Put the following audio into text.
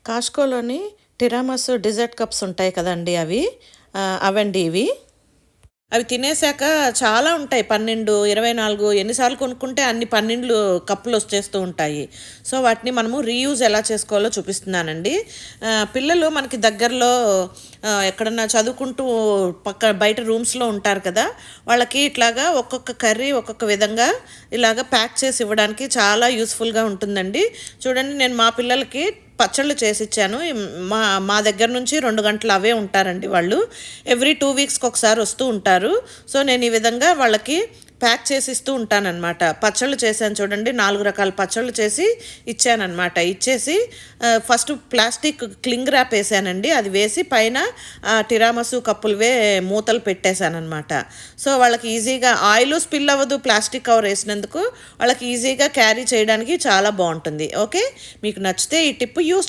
కాస్కోలోని టిరామసు desert cups ఉంటాయి కదండి అవండి ఇవి. అవి తినేసాక చాలా ఉంటాయి, 12, 24 ఎన్నిసార్లు కొనుక్కుంటే అన్ని 12 కప్పులు వచ్చేస్తూ ఉంటాయి. సో వాటిని మనము రీయూజ్ ఎలా చేసుకోవాలో చూపిస్తున్నానండి. పిల్లలు మనకి దగ్గరలో ఎక్కడన్నా చదువుకుంటూ బయట రూమ్స్లో ఉంటారు కదా, వాళ్ళకి ఇట్లాగా ఒక్కొక్క కర్రీ ఒక్కొక్క విధంగా ఇలాగ ప్యాక్ చేసి ఇవ్వడానికి చాలా యూస్ఫుల్గా ఉంటుందండి. చూడండి, నేను మా పిల్లలకి పచ్చళ్ళు చేసి ఇచ్చాను. మా మా దగ్గర నుంచి 2 గంటలు అవే ఉంటారండి వాళ్ళు. ఎవ్రీ 2 వీక్స్కి ఒకసారి వస్తూ ఉంటారు. సో నేను ఈ విధంగా వాళ్ళకి ప్యాక్ చేసి ఇస్తూ ఉంటానన్నమాట. పచ్చళ్ళు చేశాను చూడండి, 4 రకాల పచ్చళ్ళు చేసి ఇచ్చానమాట. ఇచ్చేసి ఫస్ట్ ప్లాస్టిక్ క్లింగ్ ర్యాప్ వేసానండి. అది వేసి పైన టిరామసు కప్పులవే మూతలు పెట్టేశానమాట. సో వాళ్ళకి ఈజీగా ఆయిల్ స్పిల్ అవ్వదు, ప్లాస్టిక్ కవర్ వేసినందుకు వాళ్ళకి ఈజీగా క్యారీ చేయడానికి చాలా బాగుంటుంది. ఓకే, మీకు నచ్చితే ఈ టిప్ యూస్